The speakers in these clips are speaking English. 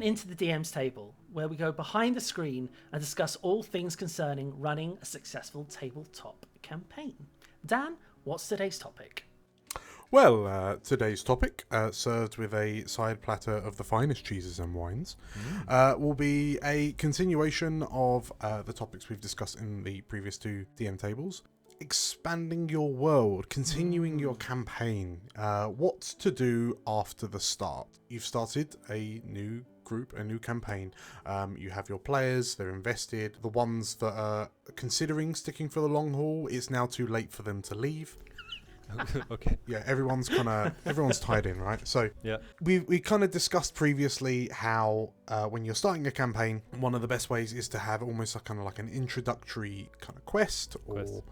moving into the DM's table, where we go behind the screen and discuss all things concerning running a successful tabletop campaign. Dan, what's today's topic? Well, today's topic, served with a side platter of the finest cheeses and wines, will be a continuation of the topics we've discussed in the previous two DM tables. Expanding your world, continuing your campaign, what to do after the start. You've started a new group, a new campaign. You have your players, they're invested. The ones that are considering sticking for the long haul, it's now too late for them to leave. Okay. Yeah, everyone's tied in, right? So yeah, we kind of discussed previously how when you're starting a campaign, one of the best ways is to have almost like an introductory kind of quest or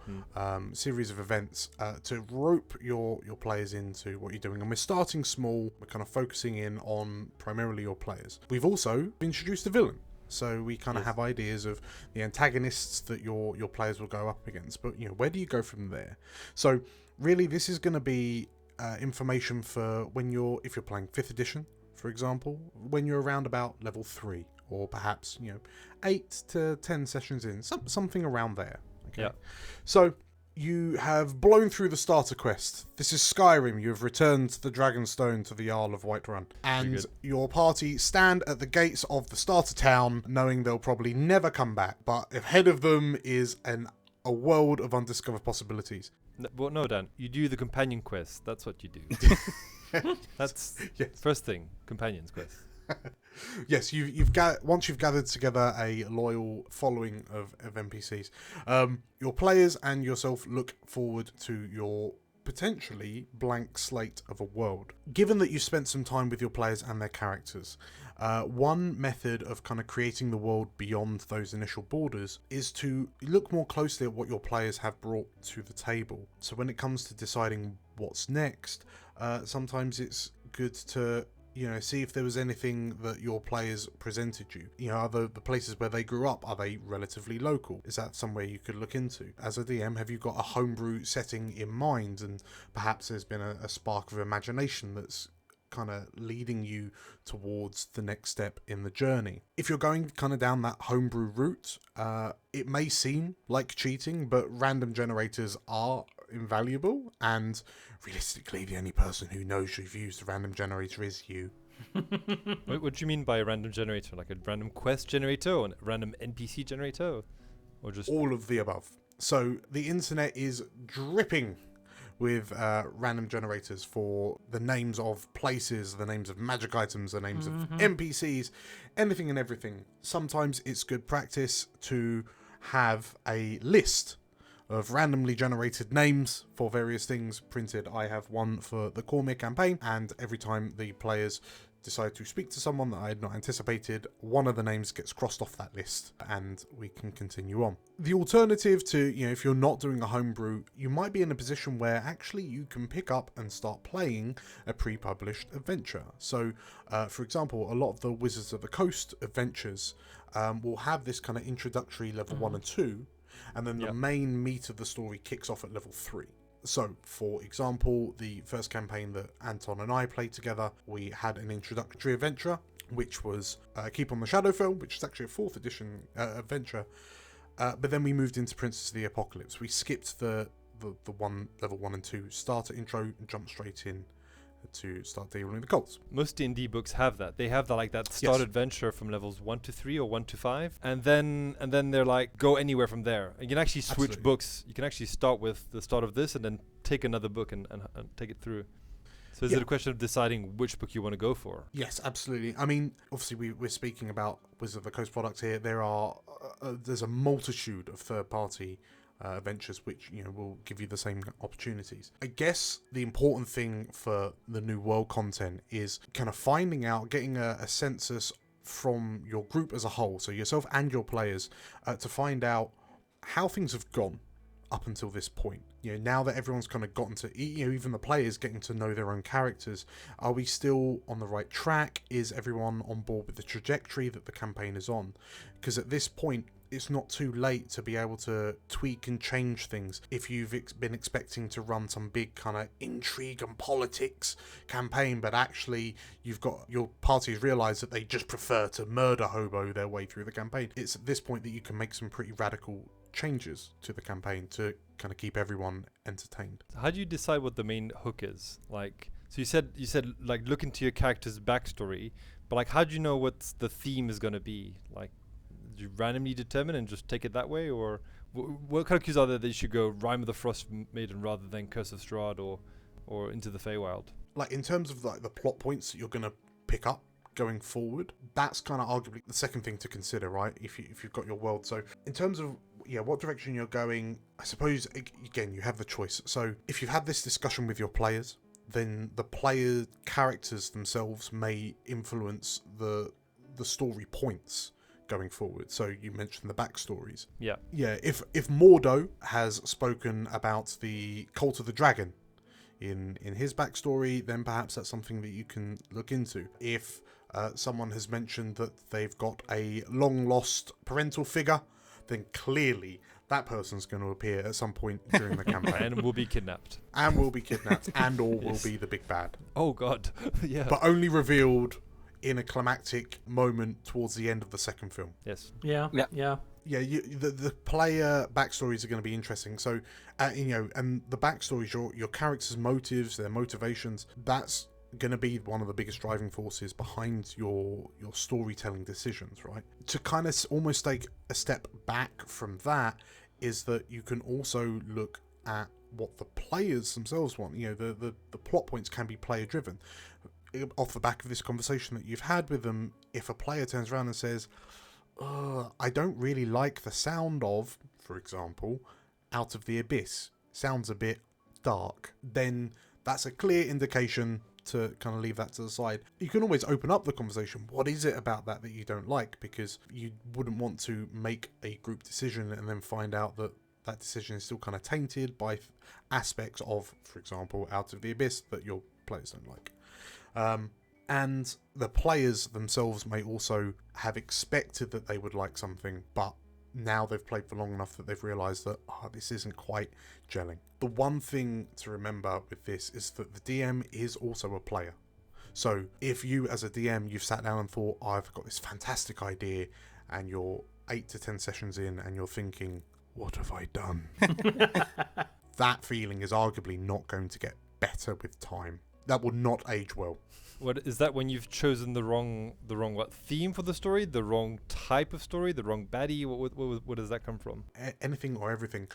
series of events to rope your players into what you're doing. And we're starting small. We're kind of focusing in on primarily your players. We've also introduced a villain. So we kind of have ideas of the antagonists that your players will go up against. But, where do you go from there? So really, this is going to be information for if you're playing 5th edition, for example, when you're around about level 3, or perhaps, 8 to 10 sessions in, something around there. Okay. Yeah. So you have blown through the starter quest. This is Skyrim. You have returned the Dragonstone to the Isle of Whiterun. And your party stand at the gates of the starter town, knowing they'll probably never come back. But ahead of them is a world of undiscovered possibilities. No, Dan. You do the companion quest. That's what you do. That's first thing, companions quest. Yes, once you've gathered together a loyal following of NPCs, your players and yourself look forward to your potentially blank slate of a world. Given that you spent some time with your players and their characters, one method of kind of creating the world beyond those initial borders is to look more closely at what your players have brought to the table. So when it comes to deciding what's next, sometimes it's good to see if there was anything that your players presented you. Are the places where they grew up, are they relatively local? Is that somewhere you could look into? As a DM, have you got a homebrew setting in mind, and perhaps there's been a spark of imagination that's kind of leading you towards the next step in the journey? If you're going kind of down that homebrew route, it may seem like cheating, but random generators are invaluable, and realistically the only person who knows you've used a random generator is you. What do you mean by a random generator? Like a random quest generator or a random NPC generator? Or just all of the above. So the internet is dripping with random generators for the names of places, the names of magic items, the names of NPCs, anything and everything. Sometimes it's good practice to have a list of randomly generated names for various things printed. I have one for the Cormier campaign, and every time the players decide to speak to someone that I had not anticipated, one of the names gets crossed off that list and we can continue on. The alternative to, if you're not doing a homebrew, you might be in a position where actually you can pick up and start playing a pre-published adventure. So, for example, a lot of the Wizards of the Coast adventures will have this kind of introductory level 1 and 2, and then the main meat of the story kicks off at level 3. So, for example, the first campaign that Anton and I played together, we had an introductory adventure, which was Keep on the Shadowfell, which is actually a 4th edition adventure. But then we moved into Princess of the Apocalypse. We skipped the level 1 and 2 starter intro and jumped straight in to start dealing with the cults. Most D&D books have that. They have that start adventure from levels 1 to 3 or 1 to 5, and then they're like, go anywhere from there. And you can actually switch books. You can actually start with the start of this and then take another book and take it through. So is it a question of deciding which book you want to go for? Yes, absolutely. I mean, obviously we're speaking about Wizard of the Coast products here. There's a multitude of third-party adventures which will give you the same opportunities. I guess the important thing for the new world content is kind of finding out, getting a census from your group as a whole, so yourself and your players, to find out how things have gone up until this point. Now that everyone's kind of gotten to, even the players getting to know their own characters, are we still on the right track? Is everyone on board with the trajectory that the campaign is on? Because at this point, it's not too late to be able to tweak and change things. If you've been expecting to run some big kind of intrigue and politics campaign, but actually you've got your parties realize that they just prefer to murder hobo their way through the campaign, it's at this point that you can make some pretty radical changes to the campaign to kind of keep everyone entertained. How do you decide what the main hook is? Like, so you said like look into your character's backstory, but like how do you know what the theme is going to be? Like, do you randomly determine and just take it that way, or what kind of cues are there that you should go Rime of the Frost Maiden rather than Curse of Strahd or Into the Feywild? Like in terms of like the plot points that you're going to pick up going forward, that's kind of arguably the second thing to consider, right? If you've got your world. So in terms of what direction you're going, I suppose again you have the choice. So if you've had this discussion with your players, then the player characters themselves may influence the story points going forward. So you mentioned the backstories. Yeah. If Mordo has spoken about the Cult of the Dragon in his backstory, then perhaps that's something that you can look into. If someone has mentioned that they've got a long lost parental figure, then clearly that person's going to appear at some point during the campaign. And will be kidnapped. And will be kidnapped, and or will be the big bad. Oh god. Yeah. But only revealed in a climactic moment towards the end of the second film. Yes. Yeah. The player backstories are going to be interesting. So, and the backstories, your characters' motives, their motivations, that's going to be one of the biggest driving forces behind your storytelling decisions, right? To kind of almost take a step back from that is that you can also look at what the players themselves want. The plot points can be player driven. Off the back of this conversation that you've had with them, if a player turns around and says, I don't really like the sound of, for example, Out of the Abyss, sounds a bit dark, then that's a clear indication to kind of leave that to the side. You can always open up the conversation. What is it about that you don't like? Because you wouldn't want to make a group decision and then find out that that decision is still kind of tainted by aspects of, for example, Out of the Abyss that your players don't like. And the players themselves may also have expected that they would like something, but now they've played for long enough that they've realised that this isn't quite gelling. The one thing to remember with this is that the DM is also a player. So if you as a DM, you've sat down and thought, I've got this fantastic idea, and you're 8 to 10 sessions in and you're thinking, what have I done? That feeling is arguably not going to get better with time. That will not age well. What is that, when you've chosen the wrong what theme for the story, the wrong type of story, the wrong baddie? What does that come from? Anything or everything.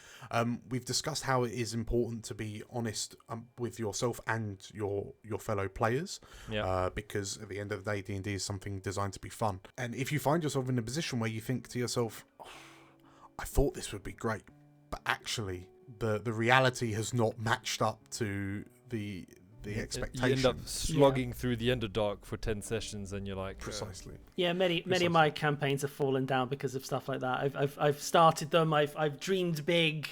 We've discussed how it is important to be honest with yourself and your fellow players. Yeah. Because at the end of the day, D&D is something designed to be fun. And if you find yourself in a position where you think to yourself, I thought this would be great, but actually the reality has not matched up to the expectation. You end up slogging through the Underdark for 10 sessions and you're like... Precisely. Many of my campaigns have fallen down because of stuff like that. I've started them, I've dreamed big,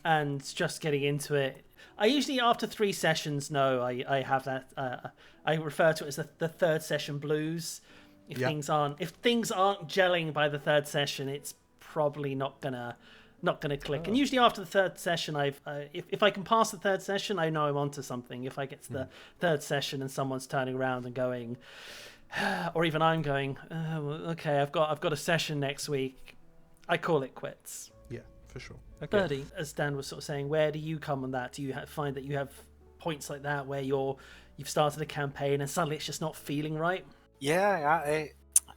and just getting into it. I usually, after 3 sessions, I have that... I refer to it as the third session blues. If things aren't gelling by the third session, it's probably not gonna click. And usually after the third session, if I can pass the third session, I know I'm onto something. If I get to the third session and someone's turning around and going, or even I'm going, okay, I've got a session next week, I call it quits. Yeah, for sure. Okay. Birdie, as Dan was sort of saying, where do you come on that? Do you find that you have points like that where you've started a campaign and suddenly it's just not feeling right? Yeah,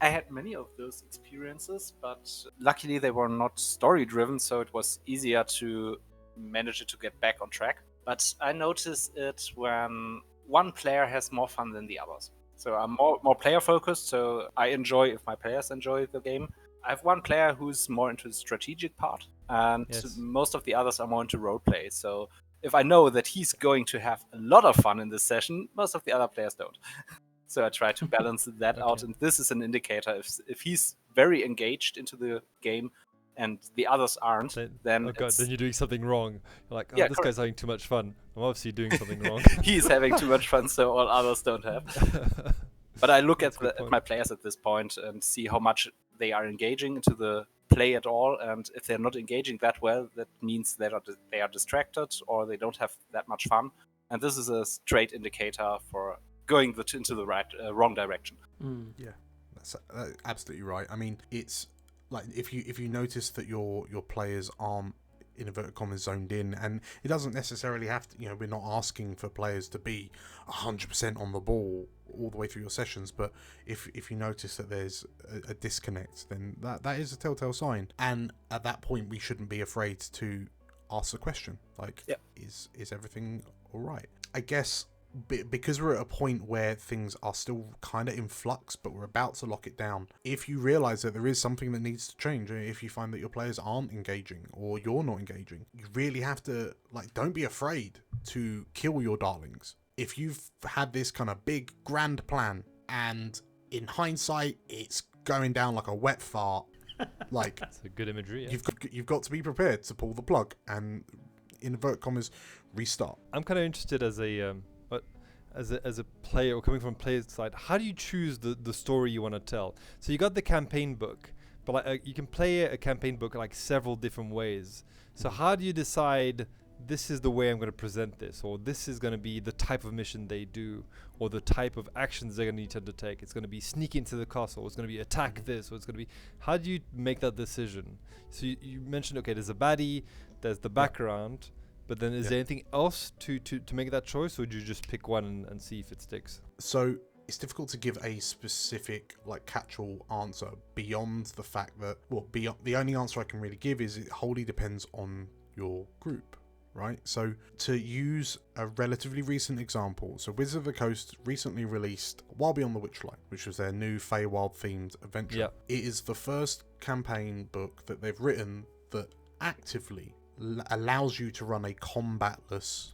I had many of those experiences, but luckily they were not story-driven, so it was easier to manage it to get back on track. But I notice it when one player has more fun than the others. So I'm more player-focused, so I enjoy if my players enjoy the game. I have one player who's more into the strategic part, and most of the others are more into roleplay. So if I know that he's going to have a lot of fun in this session, most of the other players don't. So I try to balance that out, and this is an indicator. If he's very engaged into the game and the others aren't, then then you're doing something wrong. You're like, this guy's having too much fun. I'm obviously doing something wrong. He's having too much fun, so all others don't have. But I look at my players at this point and see how much they are engaging into the play at all, and if they're not engaging that well, that means they are distracted or they don't have that much fun. And this is a straight indicator for going into the wrong direction. Yeah, that's absolutely right. I mean, it's like if you notice that your players aren't, in inverted commas, zoned in, and it doesn't necessarily have to, we're not asking for players to be 100% on the ball all the way through your sessions, but if you notice that there's a disconnect, then that is a telltale sign. And at that point, we shouldn't be afraid to ask the question, like, is everything all right? I guess because we're at a point where things are still kind of in flux, but we're about to lock it down, if you realize that there is something that needs to change, if you find that your players aren't engaging or you're not engaging, you really have to, like, don't be afraid to kill your darlings. If you've had this kind of big grand plan and in hindsight it's going down like a wet fart, like, that's a good imagery. You've got to be prepared to pull the plug and, in inverted commas, restart. I'm kind of interested as a player, or coming from a player's side, how do you choose the story you want to tell? So you got the campaign book, but like, you can play a campaign book like several different ways. So how do you decide this is the way I'm going to present this, or this is going to be the type of mission they do, or the type of actions they're going to need to undertake? It's going to be sneak into the castle, it's going to be attack this, or it's going to be... How do you make that decision? So you mentioned, okay, there's a baddie, there's the background, but then is there anything else to make that choice, or do you just pick one and see if it sticks? So it's difficult to give a specific, like, catch-all answer beyond the fact that, the only answer I can really give is it wholly depends on your group, right? So to use a relatively recent example, so Wizards of the Coast recently released Wild Beyond the Witchlight, which was their new Feywild themed adventure. Yep. It is the first campaign book that they've written that actively allows you to run a combatless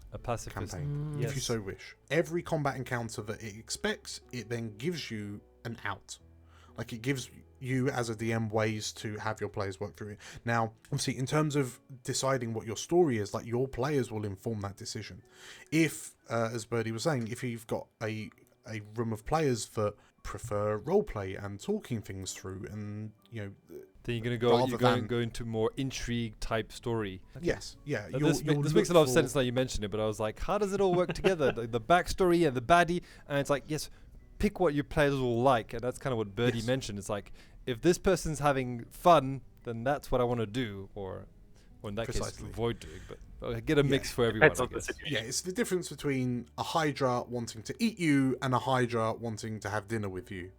campaign, if you so wish. Every combat encounter that it expects, it then gives you an out. Like, it gives you as a DM ways to have your players work through it. Now, obviously, in terms of deciding what your story is, like, your players will inform that decision. If, as Birdie was saying, if you've got a room of players that prefer roleplay and talking things through, and then you're going to go into more intrigue type story. Okay. Yes, yeah. This makes a lot of sense now you mentioned it, but I was like, how does it all work together? The backstory and the baddie, and it's like, yes, pick what your players will like, and that's kind of what Birdie mentioned. It's like, if this person's having fun, then that's what I want to do, or in that case, avoid doing. But get a mix for everyone. I guess. Yeah, it's the difference between a Hydra wanting to eat you and a Hydra wanting to have dinner with you.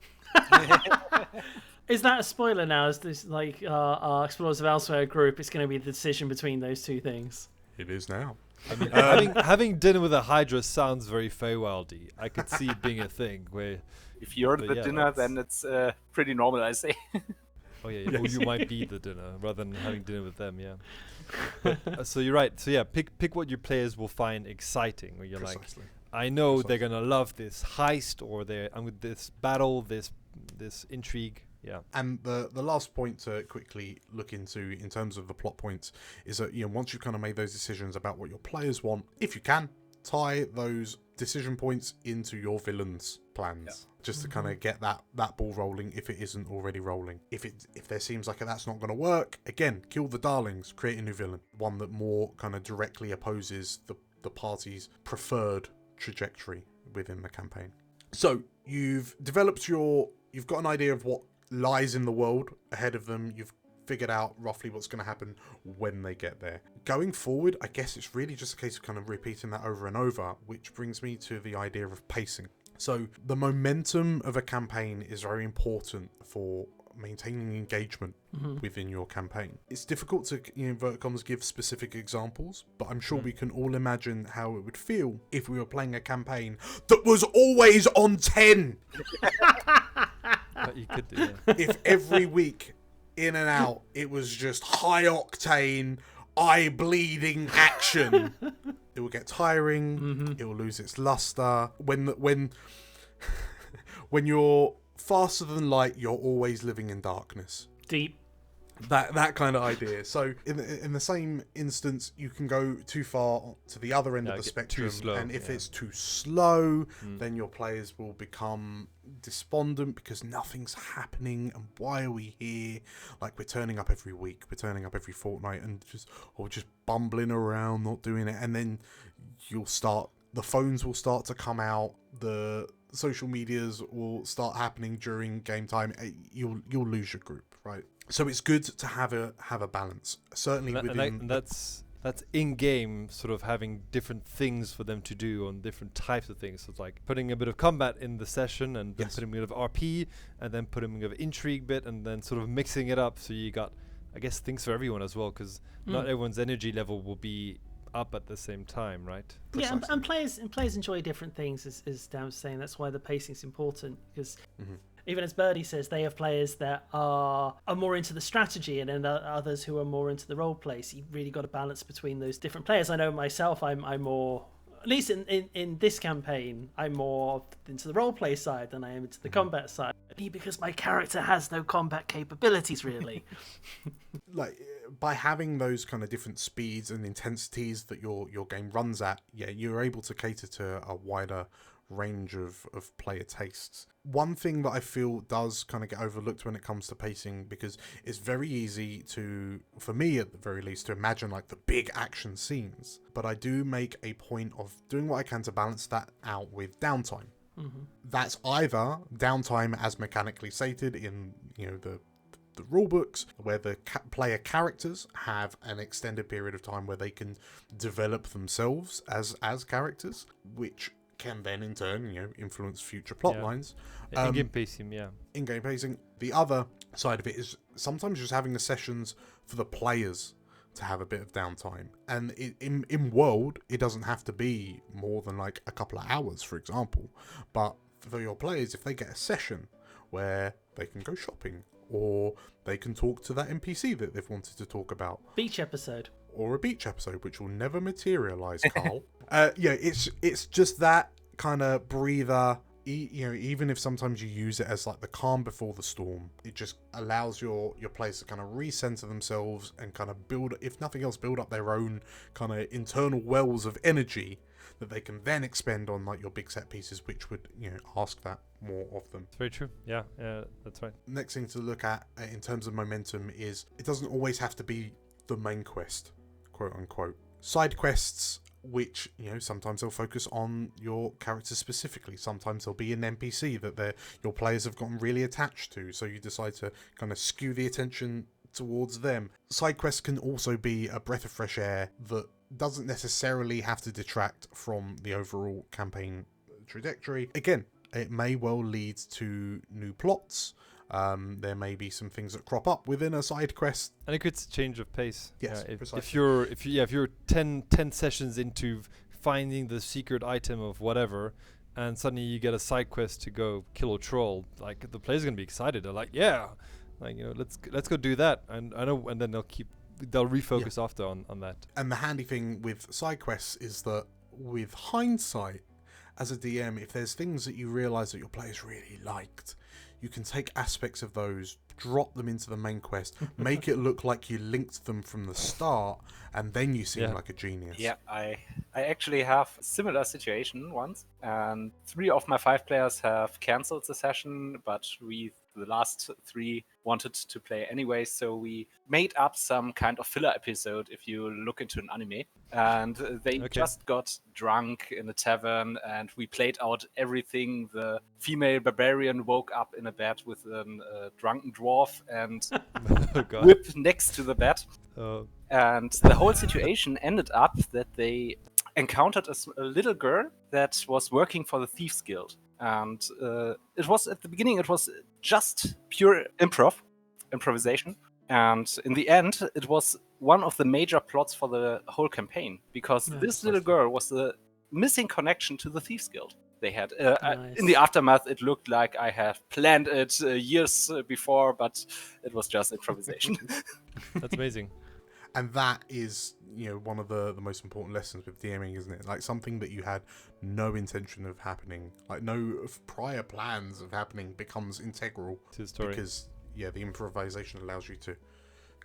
Is that a spoiler now? Is this like our Explorers of Elsewhere group? It's going to be the decision between those two things. It is now. I mean, having dinner with a Hydra sounds very Feywildy. I could see it being a thing where... If you're the dinner, then it's pretty normal, I say. Oh, yeah. Or you might be the dinner, rather than having dinner with them, yeah. But, so you're right. So, yeah, pick what your players will find exciting. Where you're like, I know they're going to love this heist, or this battle, this intrigue. Yeah. And the last point to quickly look into in terms of the plot points is that, once you've kind of made those decisions about what your players want, if you can, tie those decision points into your villains' plans, just to kind of get that ball rolling if it isn't already rolling. If there seems like that's not going to work, again, kill the darlings, create a new villain, one that more kind of directly opposes the party's preferred trajectory within the campaign. So you've got an idea of what lies in the world ahead of them. You've figured out roughly what's going to happen when they get there. Going forward, I guess it's really just a case of kind of repeating that over and over, which brings me to the idea of pacing. So the momentum of a campaign is very important for maintaining engagement within your campaign. It's difficult to, inverted commas, give specific examples, but I'm sure we can all imagine how it would feel if we were playing a campaign that was always on 10. You could do, If every week, in and out, it was just high octane, eye bleeding action, it will get tiring. It will lose its luster. When you're faster than light, you're always living in darkness. Deep. that kind of idea. So in the same instance, you can go too far to the other end of the spectrum, and if it's too slow, then your players will become despondent because nothing's happening, and why are we here? Like, we're turning up every week, we're turning up every fortnight, and just bumbling around, not doing it, and then the phones will start to come out, the social medias will start happening during game time. You'll lose your group, right? So it's good to have a balance, certainly within. That's in game, sort of having different things for them to do on different types of things. So it's like putting a bit of combat in the session, and then putting a bit of RP, and then putting a bit of intrigue bit, and then sort of mixing it up. So you got, I guess, things for everyone as well, because not everyone's energy level will be up at the same time, right? Precisely. Yeah, and players enjoy different things, as Dan was saying. That's why the pacing's important, because even as Birdie says, they have players that are more into the strategy, and then others who are more into the role play. So you've really got a balance between those different players. I know myself, I'm more, at least in this campaign, I'm more into the role play side than I am into the combat side, because my character has no combat capabilities, really. Like, by having those kind of different speeds and intensities that your game runs at, you're able to cater to a wider range of player tastes. One thing that I feel does kind of get overlooked when it comes to pacing, because it's very easy to, for me at the very least, to imagine like the big action scenes, but I do make a point of doing what I can to balance that out with downtime. That's either downtime as mechanically stated in the rule books, where the player characters have an extended period of time where they can develop themselves as characters, which can then in turn influence future plot lines. In-game pacing, In-game pacing. The other side of it is sometimes just having the sessions for the players to have a bit of downtime, and in world it doesn't have to be more than like a couple of hours, for example, but for your players, if they get a session where they can go shopping, or they can talk to that NPC that they've wanted to talk about. Beach episode. Or a beach episode, which will never materialise, Carl. It's just that kind of breather. Even if sometimes you use it as like the calm before the storm, it just allows your players to kind of recenter themselves and kind of build, if nothing else, build up their own kind of internal wells of energy that they can then expend on like your big set pieces, which would ask that more of them. It's very true. Yeah, that's right. Next thing to look at in terms of momentum is it doesn't always have to be the main quest, quote unquote. Side quests, which sometimes they'll focus on your character specifically. Sometimes there'll be an NPC that your players have gotten really attached to, so you decide to kind of skew the attention towards them. Side quests can also be a breath of fresh air that doesn't necessarily have to detract from the overall campaign trajectory. Again, it may well lead to new plots. There may be some things that crop up within a side quest, and it could change of pace. Yes, if you're 10 sessions into finding the secret item of whatever, and suddenly you get a side quest to go kill a troll, like the player's gonna be excited. They're like, let's go do that, and I know, and then they'll refocus after on that. And the handy thing with side quests is that with hindsight, as a DM, if there's things that you realise that your players really liked, you can take aspects of those, drop them into the main quest, make it look like you linked them from the start, and then you seem like a genius. Yeah, I actually have a similar situation once, and 3 of my 5 players have cancelled the session, but the last 3 wanted to play anyway, so we made up some kind of filler episode, if you look into an anime, and they just got drunk in a tavern, and we played out everything. The female barbarian woke up in a bed with a drunken dwarf and whip next to the bed, and the whole situation ended up that they encountered a little girl that was working for the Thieves Guild. And it was at the beginning, it was just pure improvisation. And in the end, it was one of the major plots for the whole campaign, because this little girl was the missing connection to the Thieves Guild they had. Nice. In the aftermath, it looked like I had planned it years before, but it was just improvisation. That's amazing. And that is, one of the most important lessons with DMing, isn't it? Like, something that you had no intention of happening, like no prior plans of happening, becomes integral to the story. Because, the improvisation allows you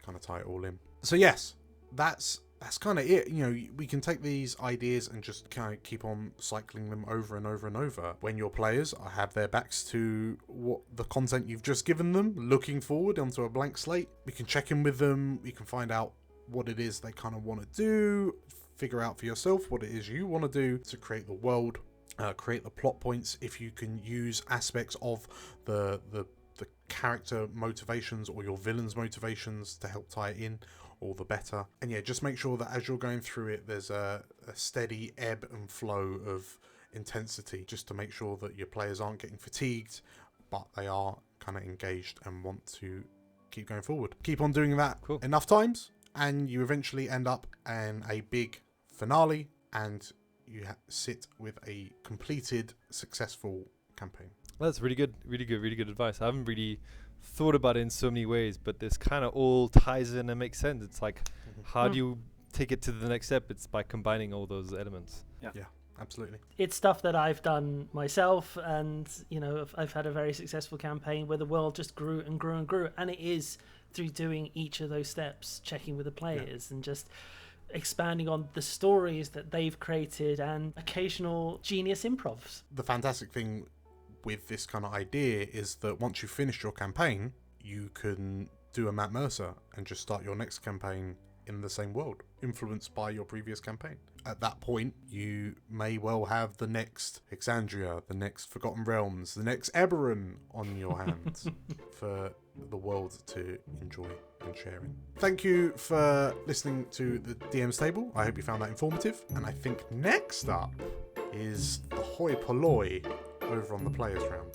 kind of tie it all in. So yes, that's kind of it. We can take these ideas and just kind of keep on cycling them over and over and over. When your players have their backs to what the content you've just given them, looking forward onto a blank slate, we can check in with them. We can find out what it is they kind of want to do, figure out for yourself what it is you want to do to create the world, create the plot points. If you can use aspects of the character motivations or your villain's motivations to help tie it in, all the better. And yeah, just make sure that as you're going through it, there's a steady ebb and flow of intensity, just to make sure that your players aren't getting fatigued, but they are kind of engaged and want to keep going forward. Keep on doing that enough times, and you eventually end up in a big finale, and you sit with a completed, successful campaign. Well, that's really good advice. I haven't really thought about it in so many ways, but this kind of all ties in and makes sense. It's like, how do you take it to the next step? It's by combining all those elements. Yeah, absolutely. It's stuff that I've done myself, and I've had a very successful campaign where the world just grew and grew and grew, and it is through doing each of those steps, checking with the players, and just expanding on the stories that they've created and occasional genius improvs. The fantastic thing with this kind of idea is that once you've finished your campaign, you can do a Matt Mercer and just start your next campaign in the same world, influenced by your previous campaign. At that point, you may well have the next Exandria, the next Forgotten Realms, the next Eberron on your hands for the world to enjoy and share in. Thank you for listening to the DM's Table. I hope you found that informative. And I think next up is the hoi polloi over on the Players Round.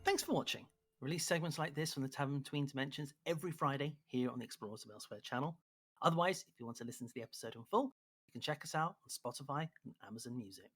Thanks for watching. Release segments like this from the Tavern Between Dimensions every Friday here on the Explorers of Elsewhere channel. Otherwise, if you want to listen to the episode in full, you can check us out on Spotify and Amazon Music.